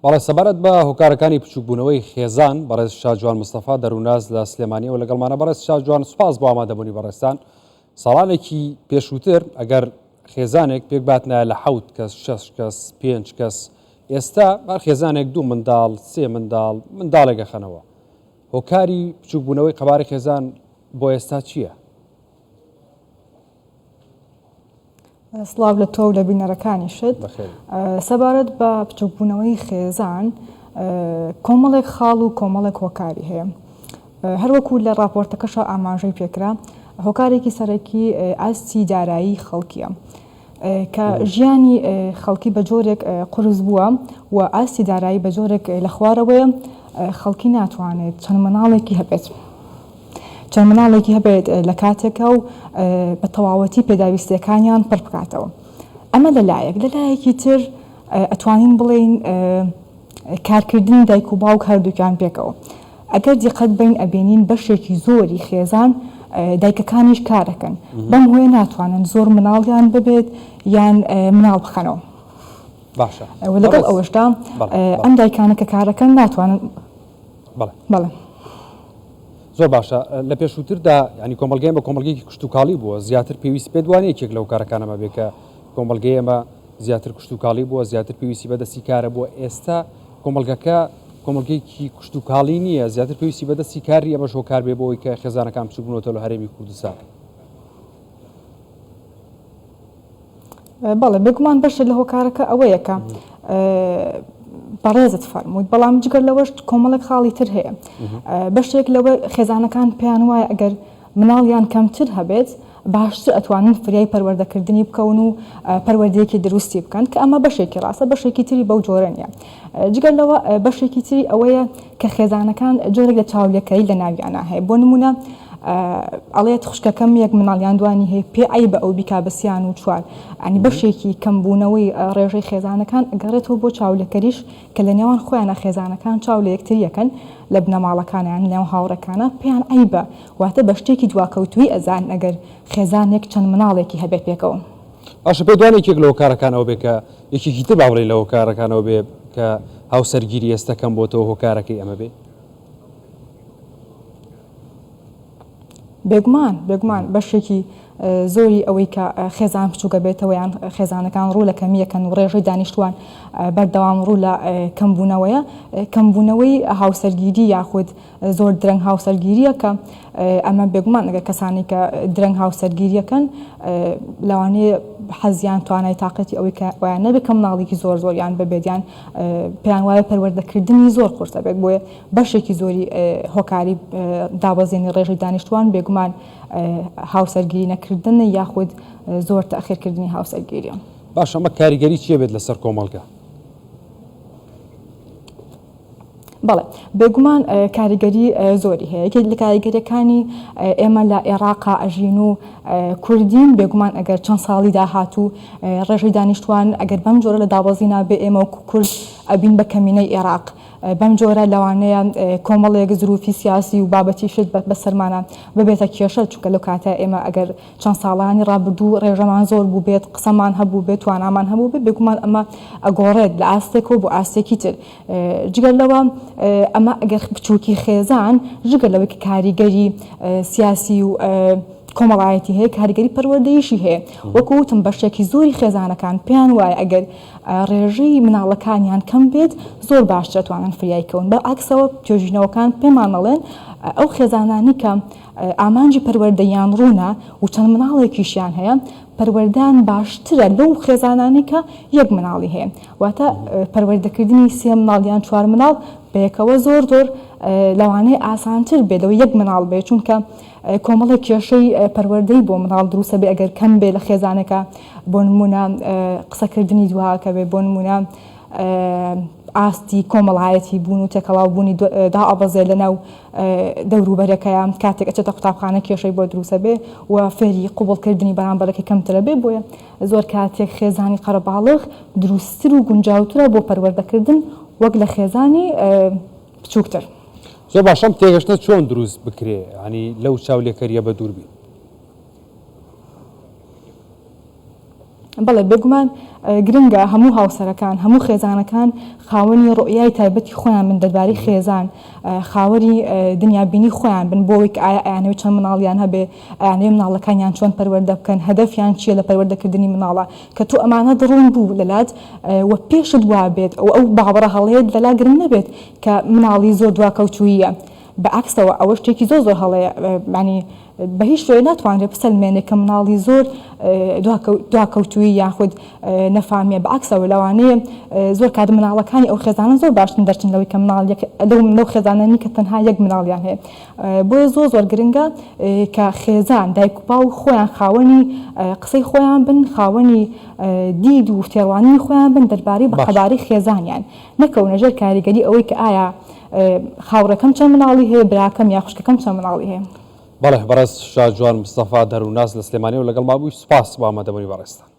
بەڵێ سەبارەت بە هۆکارەکانی بچووکبوونەوەی خێزان بەڕێز شاجوان مستەفا دەرووناز لە سلێمانیەوە لەگەڵمانە. بەڕێز شاجوان سوپاس بۆ ئامادەبوونی بەڕێستان. ساڵانێکی پێشووتر ئەگەر خێزانێک پێک باتنایە لە 7 کەس 6 کەس 5 کەس، ئێستا بە خێزانێک 2 منداڵ 3 منداڵێکە خەنەوە. هۆکاری بچووکبوونەوەی قەبارەی خێزان بۆ ئێستا چییە؟ سڵاو لە تۆ و لە بینەرەکانیشت. سەبارەت بە بچووکبوونەوەی خێزان کۆمەڵێک خاڵ و کۆمەڵێک هۆکاری هەیە. هەروەکو لە راپۆرتەکەشە ئاماژەی پێکرا، هۆکارێکی سەرەکی ئاستی دارایی خەڵکیە کە ژیانی خەڵکی بە جۆرێک قورس بووە و ئاستی دارایی بە جۆرێک لە خوارەوەیە خەڵکی ناتوانێت چەند مناڵێکی هەبێت. چەند مناڵێکی هەبێت لە کاتێکە و بە تەواوەتی پێداویستیەکانیان پڕ بکاتەوە. ئەمە لەلایەکی تر ئەتوانین بڵێن کارکردنی دایک و باوک هەردووکیان پێکەوە. ئەگەر دیقەت بین ئەبینین بەشێکی زۆری خێزان دایکەکانیش کارەکەن، بەم هۆیە ناتوانن زۆر مناڵیان ببێت یان مناڵ بخەنەوە. باشە. لەگەڵ ئەوەشدا ئەم دایکانە کە کارەکەن ناتوانن. بەڵێ. زۆر باشە. لە پێشووتردا ینی کۆمەلگەی بە کۆمەلگەیەکی کشتتوکاڵی بووە، زیاتر پێویست پێ دوانە یەکێک لەو کارەکانەمە بێ کە کۆمەلگەی ئەمە زیاتر کشتتوکاڵی بووە، زیاتر پێویستی بەدەستی کارە بووە. ئێستا کۆمەلگەکە کۆمەلگەیەکی کشتتوکاڵی نییە، زیاتر پێویستی بەدەستی کاری ئەمەش هۆکار بێ بۆەوەی کە خێزانەکان بچووبوونەوە لە هەرێمی کوردستان. بەڵێ بێگومان بەشێک لە هۆکارەکە ئەوەیە کە بەڕێزت فەرموویت، بەڵام جگەر لەوەش کۆمەڵێک خاڵی تر هەیە. بەشێک لەوە خێزانەکان پێیان وایە ئەگەر مناڵیان کەمتر هەبێت باشتر ئەتوانن فریای پەروەردەکردنی بکەون و پەروەردەیەکی دروستی بکەن، کە ئەمە بەشێکی ڕاستە، بەشێکی تری بەو جۆرە نیە. جگەر لەوە بەشێکی تری ئەوەیە کە خێزانەکان جۆرێک لە چاولەکەی لە ناویانە هەیە. بۆ نمونە ئەڵێت خوشکەکەم یەک مناڵیان دوانی هەیە پێ ئای بە ئەو بیکابەسییان و چوار، ئەنی بەشێکی کەمبوونەوەی ڕێژەی خێزانەکان ئەگەڕێتەوە بۆ چاولەکەریش کە لە نێوان خۆیانە خێزانەکان چاو لە یەکتریەکەن لە بنەماڵەکانیان لەنێو هاوڕەکانە پێیان ئای بە واتە بە شتێکی دواکەوتوی ئەزان ئەگەر خێزانێک چەند مناڵێکی هەبێت پێکەوە. باشە، پێ دوانێکێک لەوە کارەکانەوە بێ کە یەکێکی تر باوڵی لەوە کارەکانەوە بێ کە هاوسەرگیری ئێستەکەم بۆتەوە هۆکارەکەی ئەمە بێ. بێگومان بەشێکی زۆری ئەوەی کە خێزان بچووکە بێتەوە یان خێزانەکان ڕوو لە کەمیەکەن و ڕێژەی دانیشتوان بەردەوام ڕوو لە کەمبوونەوەیە، کەمبوونەوەی هاوسەرگیری یاخود زۆر درەنگ هاوسەرگیریە کە ئەمە بێگومان ئەگەر کەسانی کە درەنگ هاوسەرگیریەکەن لەوانەیە حەزیان توانای تااقەتی ئەوەی کە وایان نەبێت کە مناڵێکی زۆریان ببێتیان پێیان وایە پەروەردەکردنی زۆر قورسە بێت، بۆیە بەشێکی زۆری هۆکاری دابەزێنی ڕێژەی دانیشتوان بێگومان هاوسەرگیری نەکردنە یاخود زۆر تەخیرکردنی هاوسەرگیریە. باش، ئەمە کاریگەری چیە بێت لەسەر کۆمەڵگە؟ بەڵێ بێگومان کاریگەری زۆری هەیە. یەکێک لە کاریگەریەکانی ئێمە لە عێراقا ئەژین و کوردین، بێگومان ئەگەر چەند ساڵی داهاتوو ڕێژەی دانیشتوان ئەگەر بەم جۆرە لە دابەزینا بێ ئێمە و کورد ئەبین بە کەمینەی عێراق، بەم جۆرە لەوانەیە کۆمەڵێک زروفی سیاسی و بابەتی شت بەسەرمانە ببێتە کێشە، چونکە لەو کاتە ئێمە ئەگەر چەند ساڵانی ڕابردوو ڕێژەمان زۆر بوو بێت، قسەمان هەبوو بێت، توانامان هەبوو بێت، بێگومان ئەمە ئەگۆڕێت لە ئاستێکەوە بۆ ئاستێکی تر. جگەر لەوە ئەمە ئەگەر بچووکی خێزان ژگەر لەوەی کە کاریگەری سیاسی و کۆمەڵایەتی هەیە، کاریگەری پەروەردەییشی هەیە. وەکو وتم بەشێکی زۆری خێزانەکان پێیان وایە ئەگەر ڕێژەی مناڵەکانیان کەم بێت زۆر باشتر دەتوانن فریایکەون. بەعکسەوە توێژینەوەکان پێمان ئەڵێن ئەو خێزانانی کە ئامانجی پەروەردەیان ڕوونە و چەند مناڵێکیشیان هەیە پەروەردەیان باشترە لەو خێزانانی کە یەک مناڵی هەیە، واتە پەروەردەکردنی 3 مناڵ یان 4 مناڵ بەیەکەوە زۆر لەوانەیە ئاسانتر بێت لەوە یەک مناڵ بێت، چونکە کۆمەڵێک کێشەی پەروەردەی بۆ مناڵ دروستە بێ ئەگەر کەم بێ لە خێزانەکە. بۆ نمونە قسەکردنی دواکە بێ، بۆ نمونە ئاستی کۆمەڵایەتی بوون و تێکەڵاوبوونی دائەبەزێ لەناو دەوروبەرەکەیان کاتێک ئەچێتە قوتابخانە کێشەی بۆ دروستە بێ و فێری قوبڵکردنی بەرامبەرەکەی کەمترە بێ، بۆیە زۆر کاتێک خێزانی قەرەباڵغ دروستتر و گونجاوترە بۆ پەروەردەکردن وەک لە خێزانی بچووکتر. زۆر باشەم تێگەشتە چۆن دروست بکرێ، ینی لەو چاولێکەریە بە دوور بێت؟ بەڵێ بێگومان گرنگە هەموو هاوسەرەکان هەموو خێزانەکان خاوەنی ڕۆیای تایبەتی خۆیان بن دەربارەی خێزان خاوەری دنیابینی خۆیان بن بۆ ئەوەی ئایا ئەیانەوێت چەند مناڵیان هەبێ ئەیانەوێ مناڵەکانیان چۆن پەروەردە بکەن هەدەفیان چییە لە پەروەردەکردنی مناڵە کە تۆ ئەمانە دڕۆن بوو لەلات وە پێشت وا بێت ئەو باوەڕە هەڵەیەت لەلا گرنگ نەبێت کە مناڵی زۆر دواکەوتوویە بەعکسەوە ئەوە شتێکی زۆر هەڵەیە ینی بە هیچ شوێ ناتوانرێت بسەلمێنێت کە مناڵی زۆر دواکەوتووی یاخود نەفامیە بەعکسەوە لەوانەیە زۆر کات مناڵەکانی ئەو خێزانە زۆر باشتر دەرچن لەوەی کە لەو خێزانانی کە تەنها یەک مناڵیان هەیە بۆیە زۆر گرنگە کە خێزان دایک و باو خۆیان خاوەنی قسەی خۆیان بن خاوەنی دید و فێڵوانی خۆیان بن دەربارەی بەخەباری خێزانیان نەکەونە ژێر کاریگەری ئەوەی کە ئایا خاوڕەکەم چەند مناڵی هەیە براکەم یا خوشکەکەم چەند مناڵی هەیە. بەڵێ بەڕێز شاجوان مستەفا دەروناس لە سلێمانی و لەگەڵ مابووی سوپاس بۆ ئامادەبوونی بەڕێستان.